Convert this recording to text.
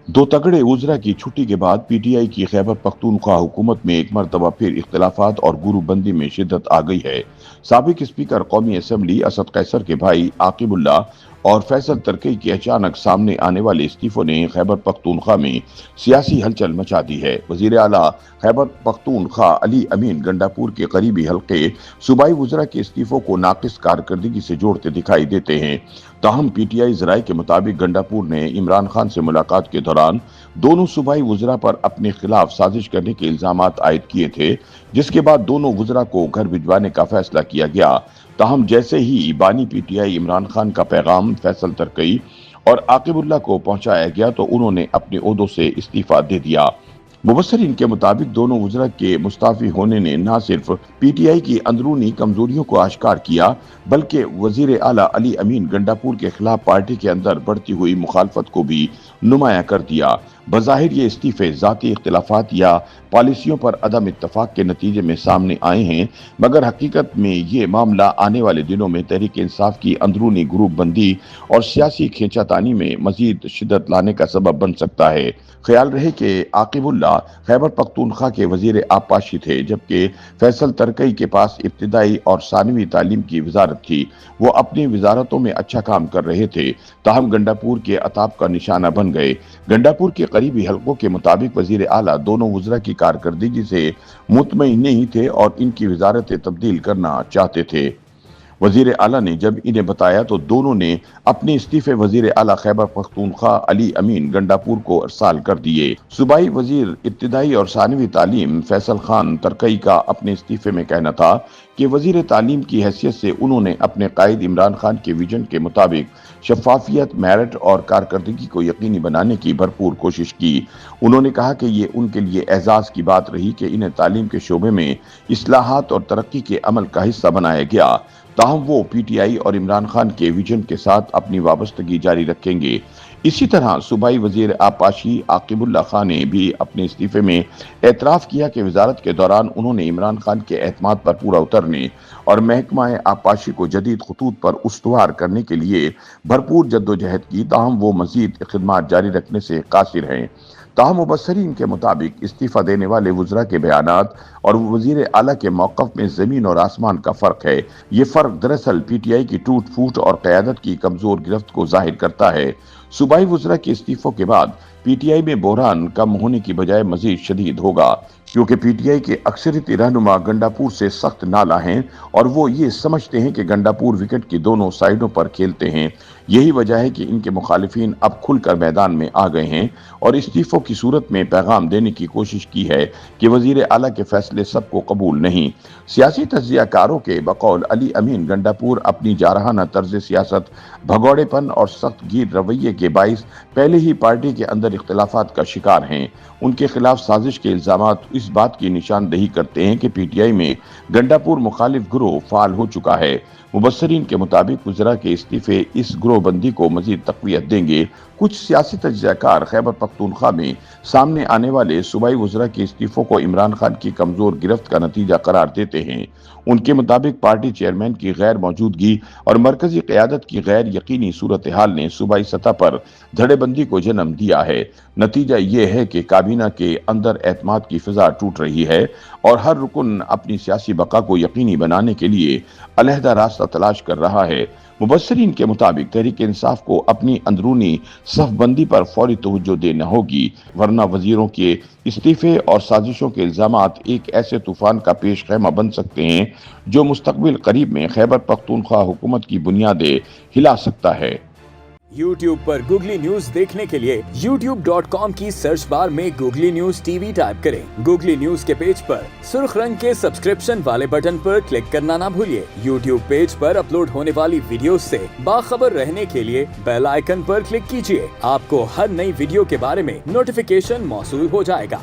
दो तगड़े उजरा की छुट्टी के बाद पीटीआई की खैबर पख्तूनख्वा हुकूमत में एक मरतबा फिर इख्तलाफात और गुरूबंदी में शिद्दत आ गई है। साबिक स्पीकर कौमी असम्बली असद कैसर के भाई आकिबुल्ला और फैसल तरकई के अचानक सामने आने वाले इस्तीफों ने खैबर पख्तूनख्वा में सियासी हलचल मचा दी है। वजीर आला खैबर पख्तूनख्वा अली अमीन गंडापुर के करीबी हल्के सूबाई वज़रा के इस्तीफों को नाकिस कारकर्दगी से जोड़ते दिखाई देते हैं। ताहम पीटीआई जराये के मुताबिक गंडापुर ने इमरान खान से मुलाकात के दौरान दोनों सूबाई वज़रा पर अपने खिलाफ साजिश करने के इल्जामात आयद किए थे, जिसके बाद दोनों वज़रा को घर भिजवाने का फैसला किया गया। ताहम जैसे ही बानी पीटीआई इमरान खान का पैगाम फैसल तरकई और आकिबुल्ला को पहुंचाया गया तो उन्होंने अपने ओहदों से इस्तीफा दे दिया। मुबस्सरीन के मुताबिक दोनों वज़रा के मुस्ताफी होने ने न सिर्फ पीटीआई की अंदरूनी कमजोरियों को आश्कार किया, बल्कि वजीर आला अली अमीन गंडापुर के खिलाफ पार्टी के अंदर बढ़ती हुई मुखालफत को भी नुमाया कर दिया। बज़ाहिर ये इस्तीफे ज़ाती इख्तिलाफात या पॉलिसियों पर अदम इत्तफाक के नतीजे में सामने आए हैं, मगर हकीकत में ये मामला आने वाले दिनों में तहरीक इंसाफ की अंदरूनी ग्रुप बंदी और सियासी खींचातानी में मजीद शिद्दत लाने का सबब बन सकता है। ख्याल रहे कि आकिबुल्ला खैबर पख्तूनख्वा के वजीर आबपाशी थे, जबकि फैसल तरकई के पास इब्तिदाई और सानवी तालीम की वजारत थी। वो अपनी वजारतों में अच्छा काम कर रहे थे, ताहम गंडापुर के अताब का निशाना बन गए। गंडापुर के करीबी हल्कों के मुताबिक वजीर आला दोनों वज़रा की कारकर्दगी से मुतमईन नहीं थे और इनकी वजारतें तब्दील करना चाहते थे। वजीर आला ने जब इन्हें बताया तो दोनों ने अपने इस्तीफे वजीर आला खैबर पख्तूनख्वा अली अमीन गंडापुर को अरसाल कर दिए। सूबाई वजीर इब्तिदाई और सानवी तालीम फैसल खान तरकई का अपने इस्तीफे में कहना था कि वजीर तालीम की हैसियत से उन्होंने अपने कायद इमरान खान के विजन के मुताबिक शफाफियत, मेरिट और कारकर्दगी को यकीनी बनाने की भरपूर कोशिश की। उन्होंने कहा कि ये उनके लिए एजाज की बात रही कि इन्हें तालीम के शोबे में इस्लाहात और तरक्की के अमल का हिस्सा बनाया गया। ताहम वो पीटीआई और इमरान खान के विजन के साथ अपनी वाबस्तगी जारी रखेंगे। इसी तरह सूबाई वजीर आबपाशी आकिबुल्ला खान ने भी अपने इस्तीफे में एतराफ़ किया कि वजारत के दौरान उन्होंने इमरान खान के एतमाद पर पूरा उतरने और महकमा आबपाशी को जदीद खतूत पर उस्तवार करने के लिए भरपूर जद्दोजहद की। ताहम वो मजीद खिदमात जारी रखने से कासिर हैं। ताहम मुबस्सरीन के मुताबिक इस्तीफा देने वाले वज़रा के बयानात और वजीर आला के मौक़िफ़ में ज़मीन और आसमान का फ़र्क है। ये फ़र्क दरअसल पीटीआई की टूट फूट और क़यादत की कमज़ोर गिरफ्त को ज़ाहिर करता है। सूबाई वज़रा के इस्तीफ़ों के बाद पीटीआई में बहरान कम होने की बजाय मज़ीद शदीद होगा, क्योंकि पीटीआई के अक्सरियती रहनुमा गंडापुर से सख्त नाला हैं और वो ये समझते हैं कि गंडापुर विकेट की दोनों साइडों पर खेलते हैं। यही वजह है कि इनके मुखालिफिन अब खुलकर मैदान में आ गए हैं और इस्तीफों की सूरत में पैगाम देने की कोशिश की है कि वजीर आला के फैसले सबको कबूल नहीं। सियासी तज्ज़ियाकारों के बकौल अली अमीन गंडापुर अपनी जारहाना तर्ज सियासत, भगौड़ेपन और सख्त गीर रवैये के बाइस पहले ही पार्टी के अंदर इख्तिलाफात का शिकार हैं। उनके खिलाफ साजिश के इल्जामात इस बात की निशानदही करते हैं कि पीटीआई में गंडापुर मुखालिफ ग्रोह फाल हो चुका है। मुबस्सरीन के मुताबिक वज़रा के इस्तीफे इस ग्रोहबंदी को मजीद तक़वियत देंगे। कुछ सियासी तज्ज़ियाकार खैबर पख्तूनख्वा में सामने आने वाले सूबाई वज़रा के इस्तीफों को इमरान खान की कमज़ोर गिरफ्त का नतीजा करार देते हैं। उनके मुताबिक पार्टी चेयरमैन की गैर मौजूदगी और मरकजी क़यादत की गैर यकीनी सूरत हाल ने सूबाई सतह पर धड़ेबंदी को जन्म दिया है। नतीजा ये है कि काबीना के अंदर एतमाद की फिजा टूट रही है और हर रुकन अपनी सियासी बका को यकीनी बनाने के लिए अलहदा रास्ता तलाश कर रहा है। मुबस्सरीन के मुताबिक तहरीक इंसाफ को अपनी अंदरूनी सफबंदी पर फौरी तवज्जो देना होगी, वरना वजीरों के इस्तीफे और साजिशों के इल्जामात एक ऐसे तूफान का पेश खैमा बन सकते हैं जो मुस्तकबिल करीब में खैबर पख्तूनख्वा हुकूमत की बुनियादें हिला सकता है। YouTube पर गूगली न्यूज देखने के लिए youtube.com की सर्च बार में गूगली न्यूज टीवी टाइप करें। गूगली न्यूज के पेज पर सुर्ख रंग के सब्सक्रिप्शन वाले बटन पर क्लिक करना ना भूलिए। YouTube पेज पर अपलोड होने वाली वीडियोस से बाखबर रहने के लिए बेल आइकन पर क्लिक कीजिए। आपको हर नई वीडियो के बारे में नोटिफिकेशन मौसूल हो जाएगा।